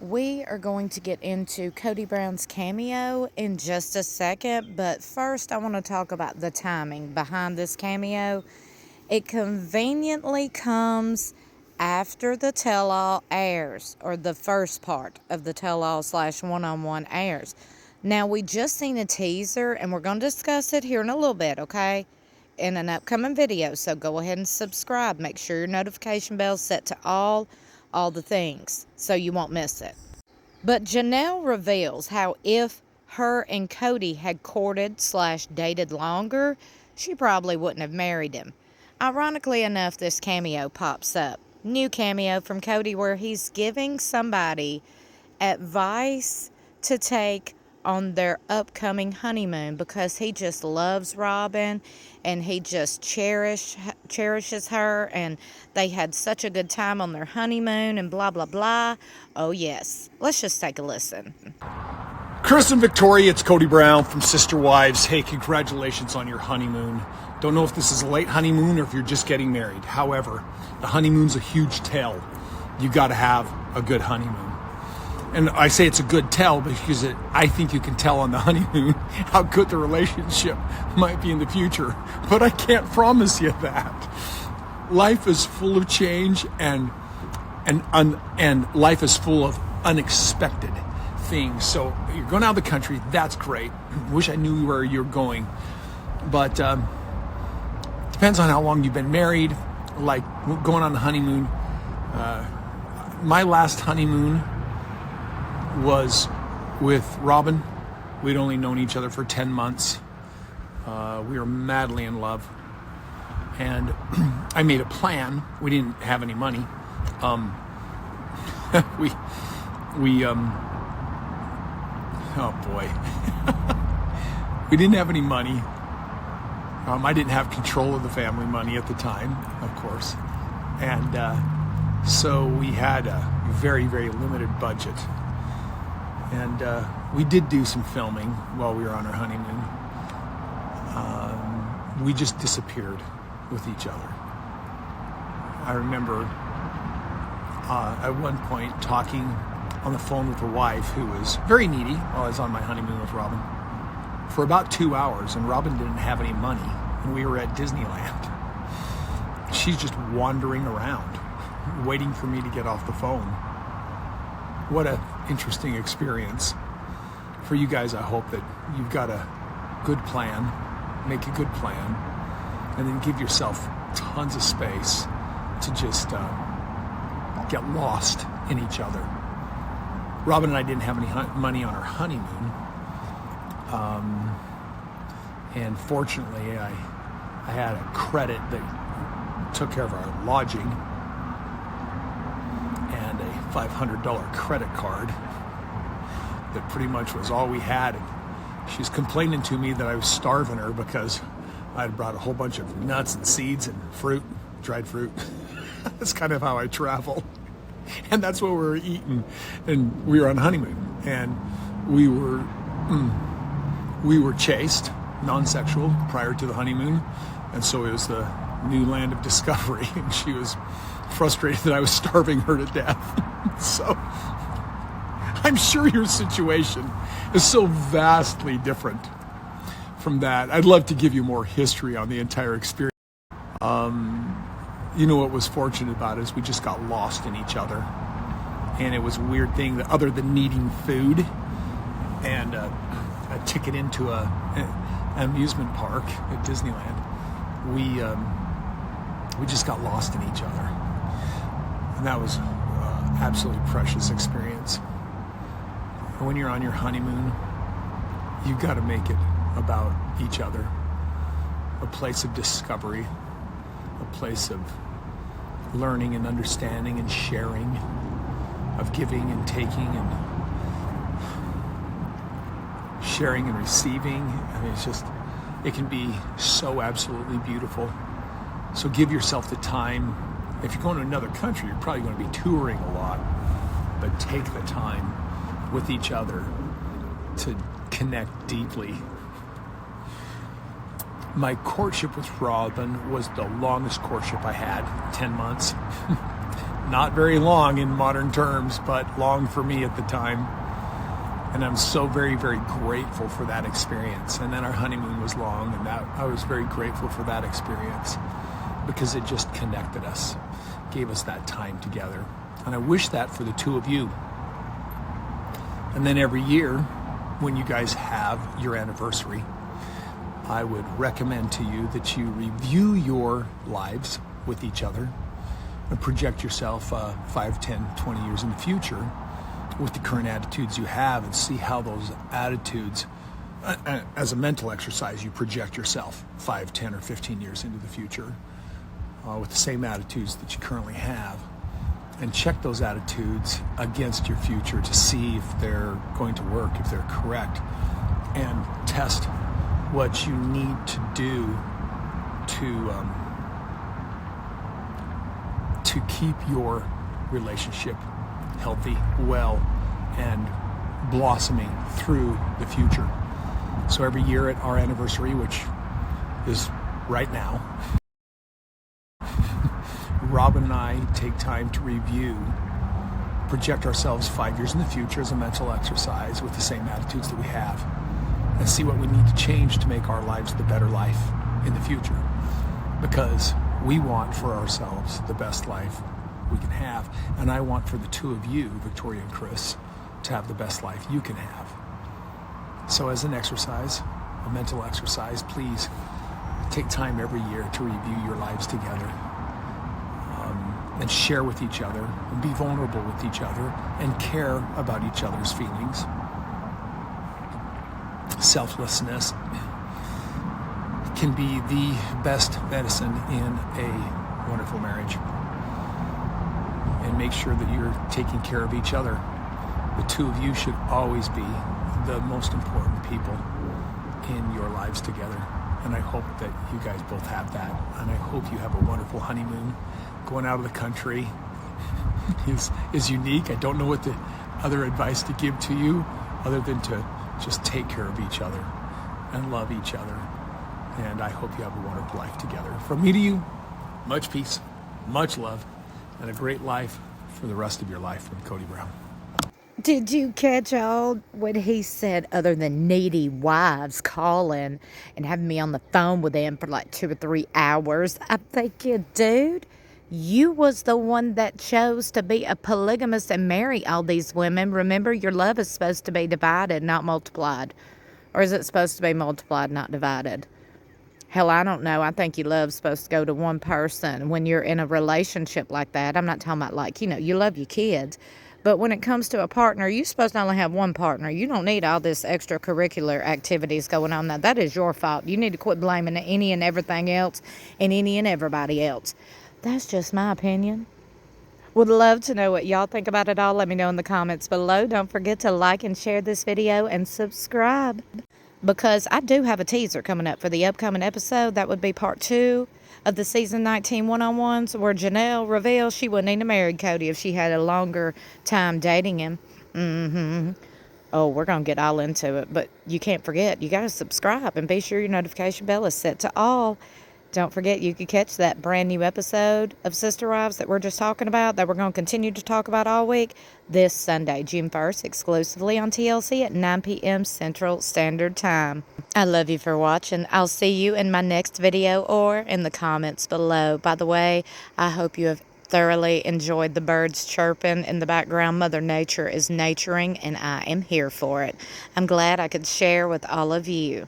We are going to get into Kody Brown's cameo in just a second, but first I want to talk about the timing behind this cameo. It conveniently comes after the tell-all airs, or the first part of the tell-all / one-on-one airs. Now, we just seen a teaser, and we're going to discuss it here in a little bit, okay? In an upcoming video, so go ahead and subscribe. Make sure your notification bell is set to all the things, so you won't miss it. But Janelle reveals how if her and Kody had courted / dated longer, she probably wouldn't have married him. Ironically enough, this cameo pops up. New cameo from Kody where he's giving somebody advice to take on their upcoming honeymoon because he just loves Robyn and he just cherishes her, and they had such a good time on their honeymoon and blah blah blah. Oh yes, let's just take a listen. Chris and Victoria, it's Kody Brown from Sister Wives. Hey, congratulations on your honeymoon. Don't know if this is a late honeymoon or if you're just getting married. However, the honeymoon's a huge tell. You got to have a good honeymoon. And I say it's a good tell because I think you can tell on the honeymoon how good the relationship might be in the future. But I can't promise you that. Life is full of change and life is full of unexpected things. So you're going out of the country. That's great. Wish I knew where you're going. But depends on how long you've been married. Like going on the honeymoon. My last honeymoon was with Robyn. We'd only known each other for 10 months. We were madly in love. And I made a plan. We didn't have any money. Oh boy. We didn't have any money. I didn't have control of the family money at the time, of course. And so we had a very, very limited budget. And we did do some filming while we were on our honeymoon. We just disappeared with each other. I remember at one point talking on the phone with a wife who was very needy while I was on my honeymoon with Robyn for about 2 hours, and Robyn didn't have any money, and we were at Disneyland. She's just wandering around, waiting for me to get off the phone. What an interesting experience. For you guys, I hope that you've got a good plan, make a good plan, and then give yourself tons of space to just get lost in each other. Robyn and I didn't have any money on our honeymoon. And fortunately, I had a credit that took care of our lodging and a $500 credit card that pretty much was all we had. And she was complaining to me that I was starving her because I had brought a whole bunch of nuts and seeds and fruit, dried fruit. That's kind of how I travel. And that's what we were eating. And we were on honeymoon. And we were chaste, non-sexual, prior to the honeymoon. And so it was the new land of discovery. And she was frustrated that I was starving her to death. So I'm sure your situation is so vastly different from that. I'd love to give you more history on the entire experience. You know what was fortunate about it is we just got lost in each other. And it was a weird thing that other than needing food and a ticket into an amusement park at Disneyland, we just got lost in each other. And that was an absolutely precious experience. And when you're on your honeymoon, you've got to make it about each other. A place of discovery, a place of learning and understanding and sharing, of giving and taking and sharing and receiving. I mean, it can be so absolutely beautiful. So give yourself the time. If you're going to another country, you're probably going to be touring a lot, but take the time with each other to connect deeply. My courtship with Robyn was the longest courtship I had, 10 months. Not very long in modern terms, but long for me at the time. And I'm so very, very grateful for that experience. And then our honeymoon was long, and that I was very grateful for that experience because it just connected us, gave us that time together. And I wish that for the two of you. And then every year, when you guys have your anniversary, I would recommend to you that you review your lives with each other and project yourself 5, 10, 20 years in the future with the current attitudes you have, and see how those attitudes, as a mental exercise, you project yourself 5, 10, or 15 years into the future with the same attitudes that you currently have, and check those attitudes against your future to see if they're going to work, if they're correct, and test what you need to do to keep your relationship healthy, well, and blossoming through the future. So every year at our anniversary, which is right now, Robyn and I take time to review, project ourselves 5 years in the future as a mental exercise with the same attitudes that we have, and see what we need to change to make our lives the better life in the future. Because we want for ourselves the best life we can have, and I want for the two of you, Victoria and Chris, to have the best life you can have. So as an exercise, a mental exercise, please take time every year to review your lives together, and share with each other, and be vulnerable with each other, and care about each other's feelings. Selflessness can be the best medicine in a wonderful marriage. And make sure that you're taking care of each other. The two of you should always be the most important people in your lives together. And I hope that you guys both have that. And I hope you have a wonderful honeymoon. Going out of the country is unique. I don't know what the other advice to give to you other than to just take care of each other and love each other. And I hope you have a wonderful life together. From me to you, much peace, much love, and a great life for the rest of your life from Kody Brown. Did you catch all what he said, other than needy wives calling and having me on the phone with them for like 2 or 3 hours? I'm thinking, dude, you was the one that chose to be a polygamist and marry all these women. Remember, your love is supposed to be divided, not multiplied. Or is it supposed to be multiplied, not divided? Hell, I don't know. I think your love's supposed to go to one person when you're in a relationship like that. I'm not talking about, like, you love your kids. But when it comes to a partner, you're supposed to only have one partner. You don't need all this extracurricular activities going on. Now, that is your fault. You need to quit blaming any and everything else and any and everybody else. That's just my opinion. Would love to know what y'all think about it all. Let me know in the comments below. Don't forget to like and share this video and subscribe, because I do have a teaser coming up for the upcoming episode. That would be part 2 of the season 19 one-on-ones, where Janelle reveals she wouldn't even married Kody if she had a longer time dating him. Oh, we're going to get all into it. But you can't forget, you got to subscribe and be sure your notification bell is set to all. Don't forget, you could catch that brand new episode of Sister Wives that we're just talking about, that we're going to continue to talk about all week, this Sunday, June 1st, exclusively on TLC at 9 p.m. Central Standard Time. I love you for watching. I'll see you in my next video or in the comments below. By the way, I hope you have thoroughly enjoyed the birds chirping in the background. Mother Nature is naturing, and I am here for it. I'm glad I could share with all of you.